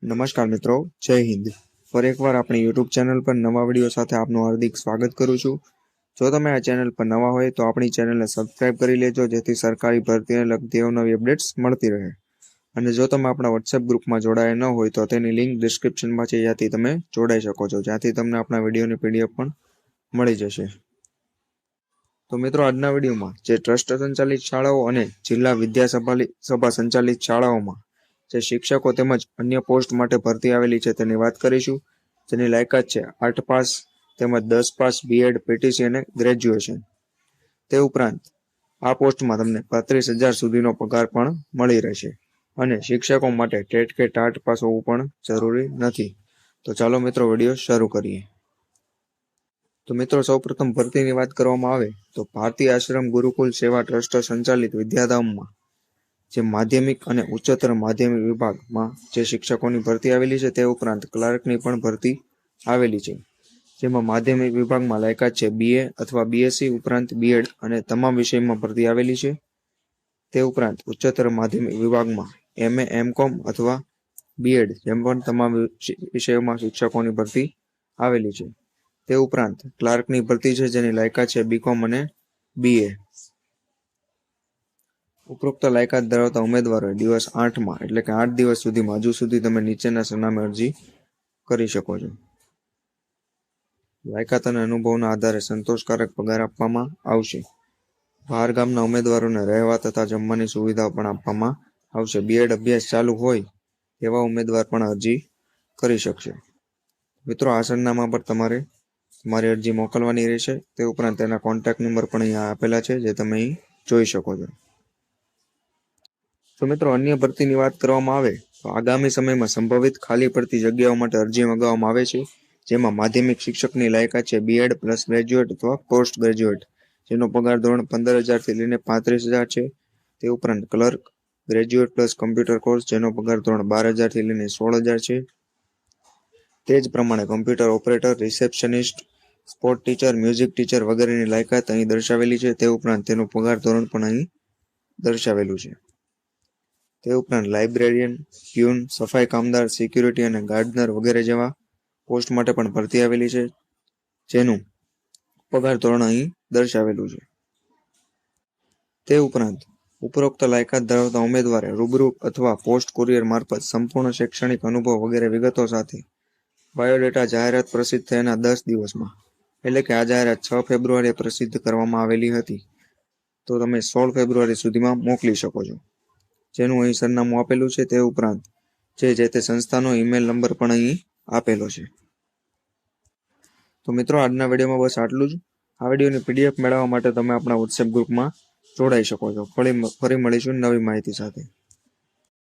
નમસ્કાર મિત્રો, જય હિન્દ. ફરી એકવાર આપણી યુટ્યુબ ચેનલ પર નવા વિડીયો સાથે આપનું હાર્દિક સ્વાગત કરું છું. જો તમે આ ચેનલ પર નવા હોય તો આપણી ચેનલને સબસ્ક્રાઇબ કરી લેજો, જેથી સરકારી ભરતીને લગતી અવનવી અપડેટ્સ મળતી રહે. અને જો તમે આપણા વોટ્સએપ ગ્રુપમાં જોડાયા ન હોય તો તેની લિંક ડિસ્ક્રિપ્શનમાં છે, જ્યાંથી તમે જોડાઈ શકો છો, જ્યાંથી તમને આપણા વિડીયોની પીડીએફ પણ મળી જશે. તો મિત્રો, આજના વિડીયોમાં જે ટ્રસ્ટ સંચાલિત શાળાઓ અને જિલ્લા વિદ્યાસભા સંચાલિત શાળાઓમાં જે શિક્ષકો તેમજ અન્ય પોસ્ટ માટે ભરતી આવેલી છે તેની વાત કરીશું, જેની લાયકાત છે 8 પાસ તેમજ 10 પાસ, બીએડ, પીટીસી અને ગ્રેજ્યુએશન. તે ઉપરાંત આ પોસ્ટમાં તમને 35,000 સુધીનો પગાર પણ મળી રહેશે અને શિક્ષકો માટે ટેટ કે ટાટ પાસ હોવું પણ જરૂરી નથી. તો ચાલો મિત્રો, વિડીયો શરૂ કરીએ. તો મિત્રો, સૌપ્રથમ ભરતીની વાત કરવામાં આવે તો ભારતીય આશ્રમ ગુરુકુલ સેવા ટ્રસ્ટ સંચાલિત વિદ્યાધામમાં જે માધ્યમિક અને ઉચ્ચતર માધ્યમિક વિભાગમાં જે શિક્ષકોની ભરતી આવેલી છે તે ઉપરાંત ક્લાર્કની પણ ભરતી આવેલી છે, જેમાં માધ્યમિક વિભાગમાં લાયકાત છે બીએ અથવા બીએસસી ઉપરાંત બીએડ અને તમામ વિષયમાં ભરતી આવેલી છે. તે ઉપરાંત ઉચ્ચતર માધ્યમિક વિભાગમાં એમએ, એમકોમ અથવા બીએડ જેમ પણ તમામ વિષયોમાં શિક્ષકોની ભરતી આવેલી છે. તે ઉપરાંત ક્લાર્કની ભરતી છે, જેની લાયકાત છે બીકોમ અને બીએ. ઉપરોક્ત લાયકાત ધરાવતા ઉમેદવારોએ દિવસ 8માં એટલે કે 8 દિવસ સુધીમાં હજુ સુધી તમે નીચેના સરનામે અરજી કરી શકો છો. લાયકાત અને અનુભવના આધારે સંતોષકારક પગાર આપવામાં આવશે. બહાર ગામના ઉમેદવારોને રહેવા તથા જમવાની સુવિધાઓ પણ આપવામાં આવશે. બીએડ અભ્યાસ ચાલુ હોય તેવા ઉમેદવાર પણ અરજી કરી શકશે. મિત્રો, આ સરનામા પર તમારે તમારી અરજી મોકલવાની રહેશે. તે ઉપરાંત તેના કોન્ટેક્ટ નંબર પણ અહીંયા આપેલા છે, જે તમે અહીં જોઈ શકો છો. તો મિત્રો, અન્ય ભરતીની વાત કરવામાં આવે તો આગામી સમયમાં સંભવિત ખાલી પડતી જગ્યાઓ માટે અરજી મંગાવવામાં આવે છે, જેમાં માધ્યમિક શિક્ષકની લાયકાત છે બીએડ પ્લસ ગ્રેજ્યુએટ અથવા પોસ્ટ ગ્રેજ્યુએટ, જેનો પગાર ધોરણ 15,000 થી લઈને 35,000 છે. તે ઉપરાંત clerk, graduate plus computer course, જેનો પગાર ધોરણ 12,000 થી લઈને 16,000 છે. તે જ પ્રમાણે computer operator, receptionist, sport teacher, music teacher વગેરેની લાયકાત અહીં દર્શાવેલી છે. તે ઉપરાંત તેનું પગાર ધોરણ પણ અહીં દર્શાવેલું છે. તે ઉપરાંત લાઇબ્રેરિયન, પ્યુન, સફાઈ કામદાર, સિક્યુરિટી અને ગાર્ડનર વગેરે જેવા પોસ્ટ માટે પણ ભરતી આવેલી છે, જેનું પગાર ધોરણ અહીં દર્શાવેલું છે. તે ઉપરાંત ઉપરોક્ત લાયકાત ધરાવતા ઉમેદવારે રૂબરૂ અથવા પોસ્ટ કુરિયર મારફત સંપૂર્ણ શૈક્ષણિક અનુભવ વગેરે વિગતો સાથે બાયોડેટા જાહેરાત પ્રસિદ્ધ થયાના 10 દિવસમાં, એટલે કે આ જાહેરાત 6 ફેબ્રુઆરીએ પ્રસિદ્ધ કરવામાં આવેલી હતી, તો તમે 16 ફેબ્રુઆરી સુધીમાં મોકલી શકો છો, જેનું અહીં સરનામું આપેલું છે. તે ઉપરાંત જે તે સંસ્થાનો ઈમેલ નંબર પણ અહીં આપેલો છે. તો મિત્રો, આજના વિડીયોમાં બસ આટલું જ. આ વિડીયોની પીડીએફ મેળવવા માટે તમે આપણા વોટ્સએપ ગ્રુપમાં જોડાઈ શકો છો. ફરી મળીશું નવી માહિતી સાથે.